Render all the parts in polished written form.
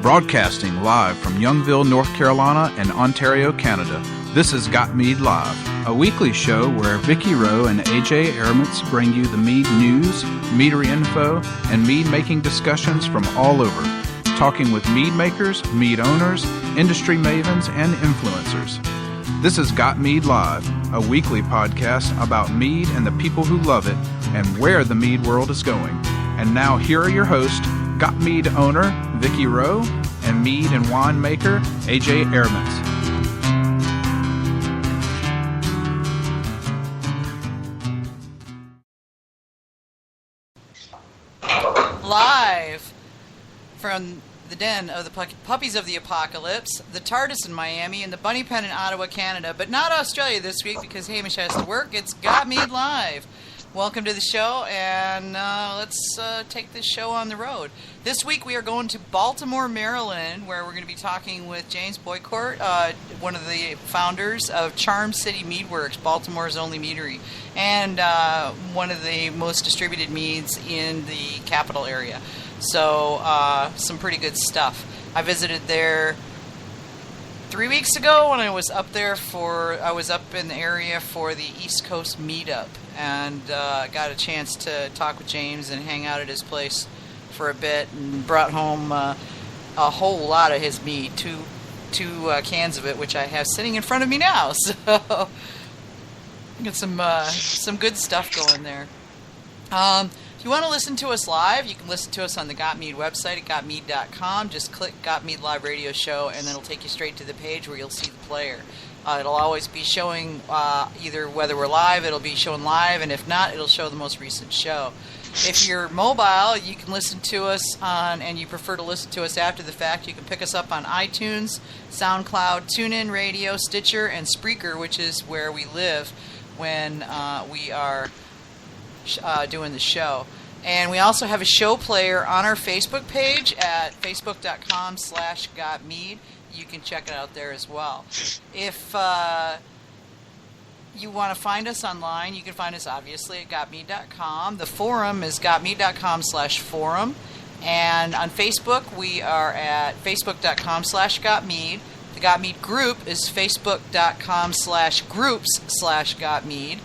Broadcasting live from Youngville, North Carolina and Ontario, Canada, this is Got Mead Live, a weekly show where Vicky Rowe and AJ Airmans bring you the mead news, meadery info, and mead-making discussions from all over, talking with mead makers, mead owners, industry mavens, and influencers. This is Got Mead Live, a weekly podcast about mead and the people who love it and where the mead world is going. And now here are your hosts, Got Mead owner Vicky Rowe and mead and wine maker AJ Airmans. Live from the den of the Puppies of the Apocalypse, the TARDIS in Miami, and the Bunny Pen in Ottawa, Canada, but not Australia this week because Hamish has to work. It's Got Mead Live. Welcome to the show, and let's take this show on the road. This week we are going to Baltimore, Maryland, where we're going to be talking with James Boicourt, one of the founders of City Meadworks, Baltimore's only meadery, and one of the most distributed meads in the capital area. So some pretty good stuff. I visited there 3 weeks ago when I was up there I was up in the area for the East Coast meetup, and got a chance to talk with James and hang out at his place for a bit, and brought home a whole lot of his mead, two cans of it, which I have sitting in front of me now. So got some good stuff going there. If you want to listen to us live, you can listen to us on the Got Mead website at gotmead.com. Just click Got Mead Live Radio Show, and then it'll take you straight to the page where you'll see the player. It'll always be showing either whether we're live, it'll be showing live, and if not, it'll show the most recent show. If you're mobile, you can listen to us and you prefer to listen to us after the fact, you can pick us up on iTunes, SoundCloud, TuneIn Radio, Stitcher, and Spreaker, which is where we live when we are doing the show. And we also have a show player on our Facebook page at facebook.com/gotmead. You can check it out there as well. If you want to find us online, you can find us obviously at gotmead.com. The forum is gotmead.com/forum. And on Facebook, we are at facebook.com/gotmead. The Gotmead group is facebook.com/groups/gotmead.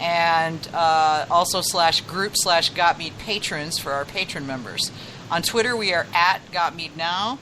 And also /group/Gotmead patrons for our patron members. On Twitter, we are at GotMeadNow.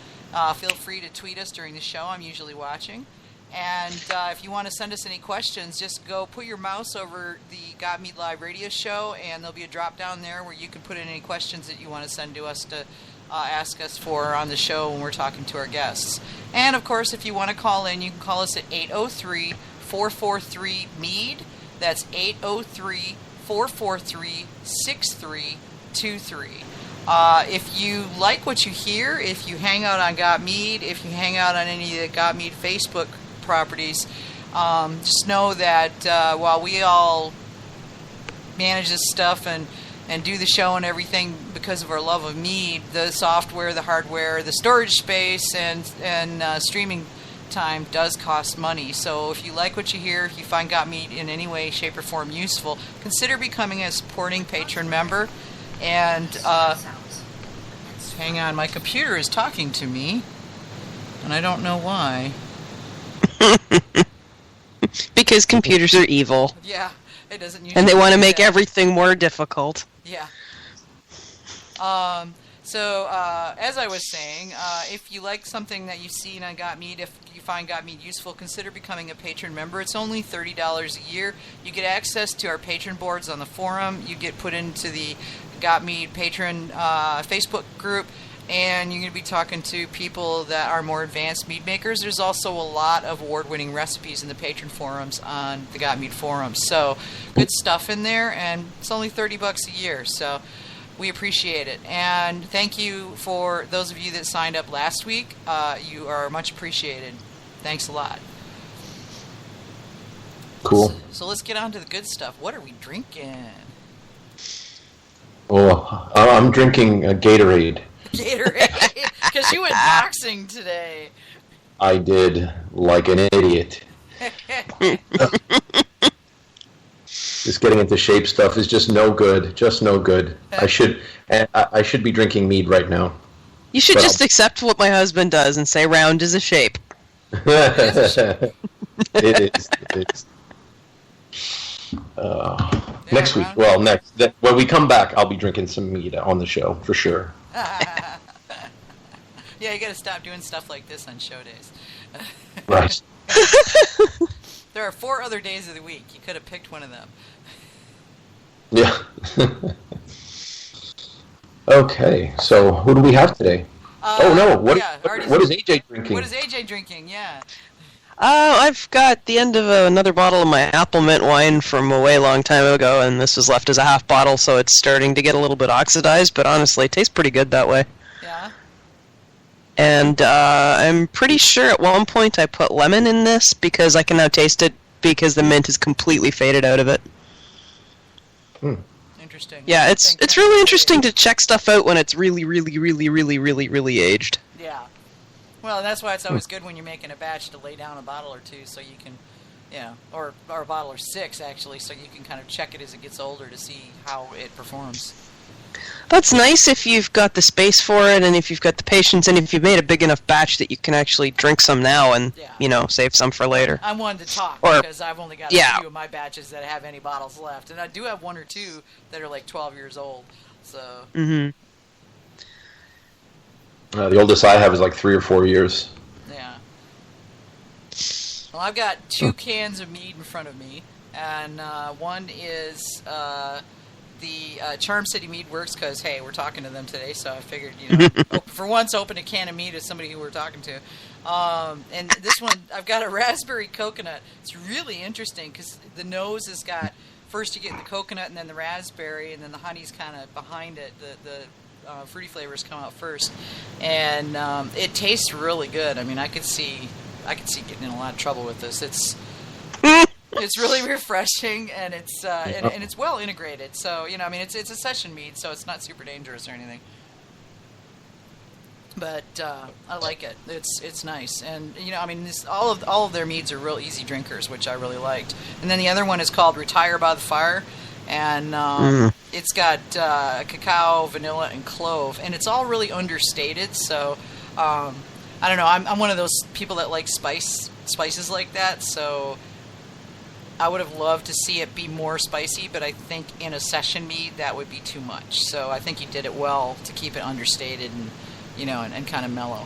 Feel free to tweet us during the show. I'm usually watching. And if you want to send us any questions, just go put your mouse over the Got Mead Live Radio Show, and there'll be a drop down there where you can put in any questions that you want to send to us to ask us for on the show when we're talking to our guests. And, of course, if you want to call in, you can call us at 803-443-MEAD. That's 803-443-6323. If you like what you hear, if you hang out on Got Mead, if you hang out on any of the Got Mead Facebook properties, just know that while we all manage this stuff and do the show and everything because of our love of mead, the software, the hardware, the storage space, and streaming time does cost money. So if you like what you hear, if you find Got Mead in any way, shape, or form useful, consider becoming a supporting patron member. And hang on, my computer is talking to me, and I don't know why. Because computers are evil. Yeah, it doesn't usually. And they want to make everything more difficult. Yeah. So, as I was saying, if you like something that you've seen on Got Mead, if you find Got Mead useful, consider becoming a patron member. It's only $30 a year. You get access to our patron boards on the forum. You get put into the Got Mead patron Facebook group, and you're going to be talking to people that are more advanced mead makers. There's also a lot of award-winning recipes in the patron forums on the Got Mead forums. So, good stuff in there, and it's only $30 a year. So, we appreciate it. And thank you for those of you that signed up last week. You are much appreciated. Thanks a lot. Cool. So let's get on to the good stuff. What are we drinking? Oh, I'm drinking a Gatorade. Gatorade? Because you went boxing today. I did, like an idiot. This getting into shape stuff is just no good. Just no good. I should be drinking mead right now. You should But just accept what my husband does and say round is a shape. It is. Next week. round. Well, when we come back, I'll be drinking some mead on the show for sure. Yeah, you got to stop doing stuff like this on show days. Right. There are 4 other days of the week. You could have picked one of them. Yeah. Okay. So who do we have today? Oh no! What is AJ drinking? What is AJ drinking? Yeah. I've got the end of another bottle of my apple mint wine from a way long time ago, and this was left as a half bottle, so it's starting to get a little bit oxidized, but honestly, it tastes pretty good that way. Yeah. And I'm pretty sure at one point I put lemon in this because I can now taste it because the mint is completely faded out of it. Interesting. Yeah, it's really interesting to check stuff out when it's really, really, really, really, really, really aged. Yeah. Well, that's why it's always good when you're making a batch to lay down a bottle or two so you can, or a bottle or 6 actually, so you can kind of check it as it gets older to see how it performs. That's nice if you've got the space for it and if you've got the patience and if you've made a big enough batch that you can actually drink some now and, save some for later. I wanted to talk because I've only got a few of my batches that have any bottles left. And I do have 1 or 2 that are like 12 years old. So. Mm-hmm. The oldest I have is like 3 or 4 years. Yeah. Well, I've got 2 cans of mead in front of me. And one is... the Charm City Meadworks, because, hey, we're talking to them today, so I figured, for once, open a can of mead as somebody who we're talking to. And this one, I've got a raspberry coconut. It's really interesting, because the nose has got, first you get the coconut and then the raspberry, and then the honey's kind of behind it. The fruity flavors come out first. And it tastes really good. I mean, I could see getting in a lot of trouble with this. It's really refreshing, and it's and it's well integrated. So it's a session mead, so it's not super dangerous or anything. But I like it. It's nice, and all of their meads are real easy drinkers, which I really liked. And then the other one is called Retire by the Fire, and it's got cacao, vanilla, and clove, and it's all really understated. So I don't know. I'm one of those people that like spices like that, so. I would have loved to see it be more spicy, but I think in a session mead that would be too much. So I think he did it well to keep it understated and and kind of mellow.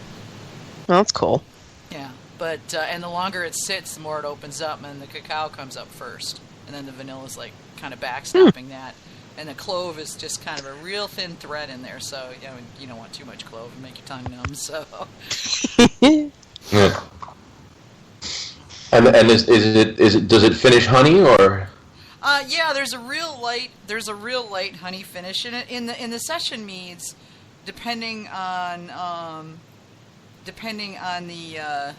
Well, that's cool. Yeah, but and the longer it sits, the more it opens up, and the cacao comes up first, and then the vanilla is like kind of backstopping that, and the clove is just kind of a real thin thread in there. So you don't want too much clove and make your tongue numb. So. Yeah. And does it finish honey or? Yeah, there's a real light honey finish in it. In the session meads, depending on the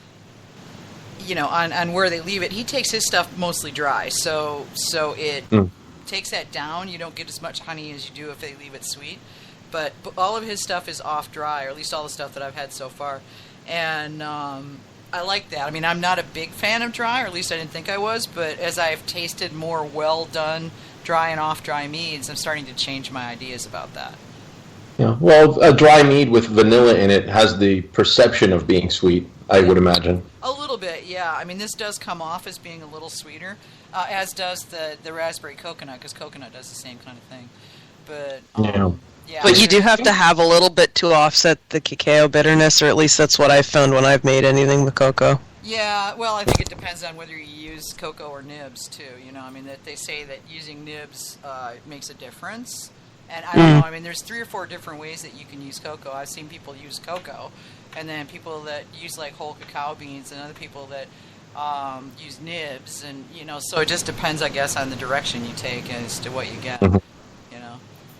on where they leave it, he takes his stuff mostly dry. So it takes that down. You don't get as much honey as you do if they leave it sweet. But all of his stuff is off dry, or at least all the stuff that I've had so far, and. I like that. I mean, I'm not a big fan of dry, or at least I didn't think I was, but as I've tasted more well-done dry and off-dry meads, I'm starting to change my ideas about that. Yeah, well, a dry mead with vanilla in it has the perception of being sweet, I would imagine. A little bit, yeah. I mean, this does come off as being a little sweeter, as does the raspberry coconut, because coconut does the same kind of thing. But yeah, but you do have to have a little bit to offset the cacao bitterness, or at least that's what I've found when I've made anything with cocoa. Yeah, well, I think it depends on whether you use cocoa or nibs, too. I mean, that they say that using nibs makes a difference. And I don't know, I mean, there's 3 or 4 different ways that you can use cocoa. I've seen people use cocoa, and then people that use, like, whole cacao beans, and other people that use nibs. And, so it just depends, I guess, on the direction you take as to what you get.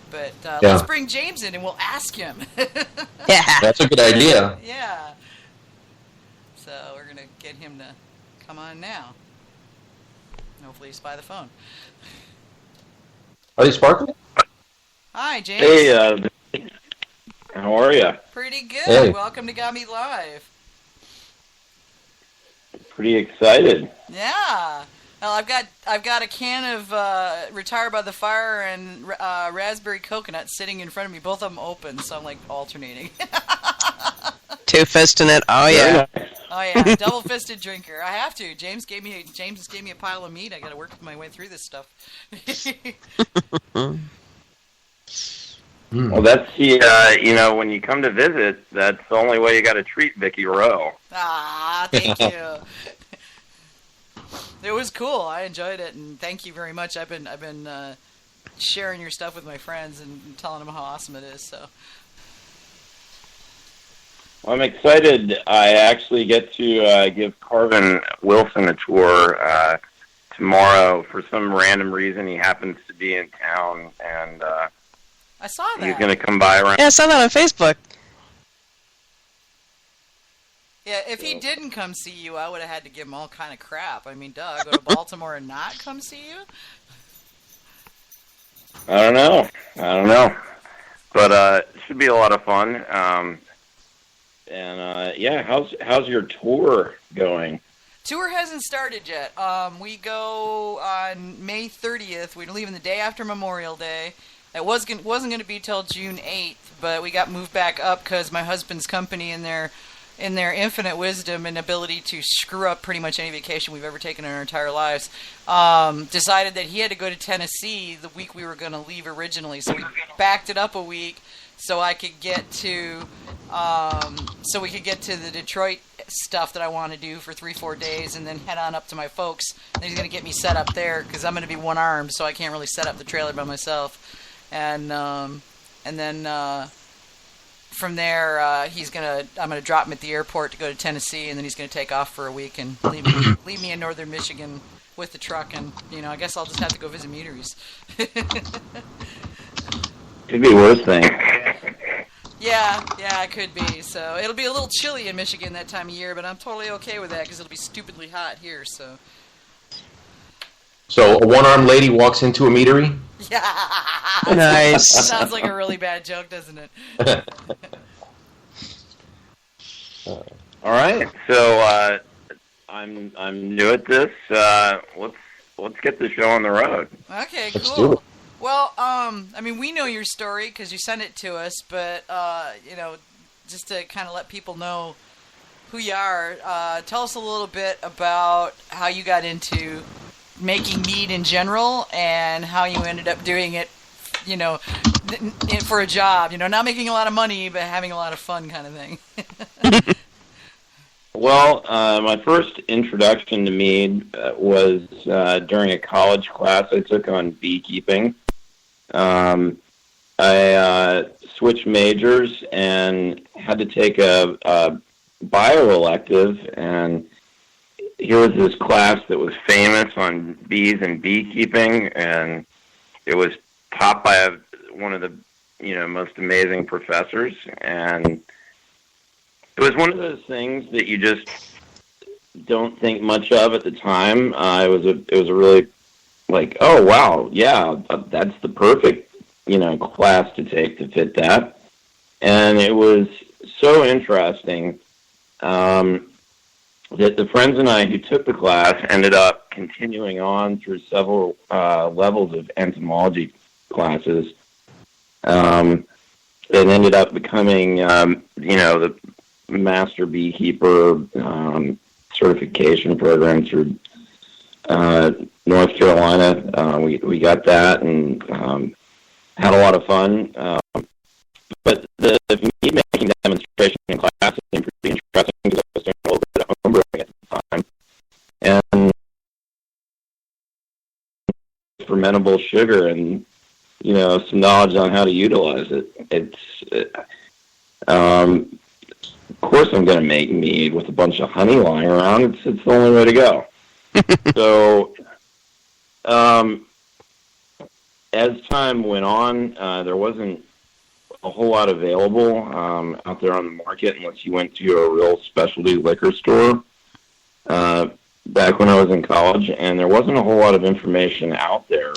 But let's bring James in and we'll ask him. Yeah. That's a good idea. Yeah. So we're going to get him to come on now. Hopefully he's by the phone. Are they sparkling? Hi, James. Hey, how are you? Pretty good. Hey. Welcome to Got Me Live. Pretty excited. Yeah. Well, I've got a can of Retire by the Fire and raspberry coconut sitting in front of me, both of them open, so I'm like alternating. Two-fisting it. Oh, yeah. Very nice. Oh yeah, double-fisted drinker. I have to. James just gave me a pile of meat. I got to work my way through this stuff. Well, that's the when you come to visit, that's the only way you got to treat Vicky Rowe. Ah, thank you. It was cool. I enjoyed it, and thank you very much. I've been sharing your stuff with my friends and telling them how awesome it is. So. Well, I'm excited. I actually get to give Carvin Wilson a tour tomorrow. For some random reason, he happens to be in town, and I saw that. he's going to come by around. Yeah, I saw that on Facebook. Yeah, if he didn't come see you, I would have had to give him all kind of crap. I mean, duh, go to Baltimore and not come see you? I don't know. But it should be a lot of fun. How's your tour going? Tour hasn't started yet. We go on May 30th. We're leaving the day after Memorial Day. It wasn't going to be till June 8th, but we got moved back up because my husband's company in their infinite wisdom and ability to screw up pretty much any vacation we've ever taken in our entire lives, decided that he had to go to Tennessee the week we were going to leave originally. So we backed it up a week so I could get to we could get to the Detroit stuff that I want to do for 3-4 days, and then head on up to my folks. And he's going to get me set up there because I'm going to be one-armed, so I can't really set up the trailer by myself. And then from there, I'm gonna drop him at the airport to go to Tennessee, and then he's gonna take off for a week and leave me in northern Michigan with the truck. And I guess I'll just have to go visit meaderies. Could be worse things. Yeah, it could be. So it'll be a little chilly in Michigan that time of year, but I'm totally okay with that because it'll be stupidly hot here. So a one-armed lady walks into a meadery? yeah, Nice. sounds like a really bad joke, doesn't it? All right, so I'm new at this. Let's get the show on the road. Okay, Let's cool. do it. Well, we know your story because you sent it to us, but just to kind of let people know who you are, tell us a little bit about how you got into making mead in general and how you ended up doing it, for a job. Not making a lot of money, but having a lot of fun, kind of thing. Well, my first introduction to mead was during a college class I took on beekeeping. I switched majors and had to take a bio elective, and here was this class that was famous on bees and beekeeping, and it was taught by one of the most amazing professors, and it was one of those things that you just don't think much of at the time. It was a really like, oh wow, yeah, that's the perfect class to take to fit that, and it was so interesting that the friends and I who took the class ended up continuing on through several levels of entomology classes, and ended up becoming the master beekeeper certification program through North Carolina. We got that and had a lot of fun. But the mead making demonstration in class seemed pretty interesting because I was doing a little bit of homebrewing at the time. And fermentable sugar and some knowledge on how to utilize it. Of course I'm going to make mead with a bunch of honey lying around. It's the only way to go. So, as time went on, there wasn't a whole lot available out there on the market unless you went to a real specialty liquor store back when I was in college, and there wasn't a whole lot of information out there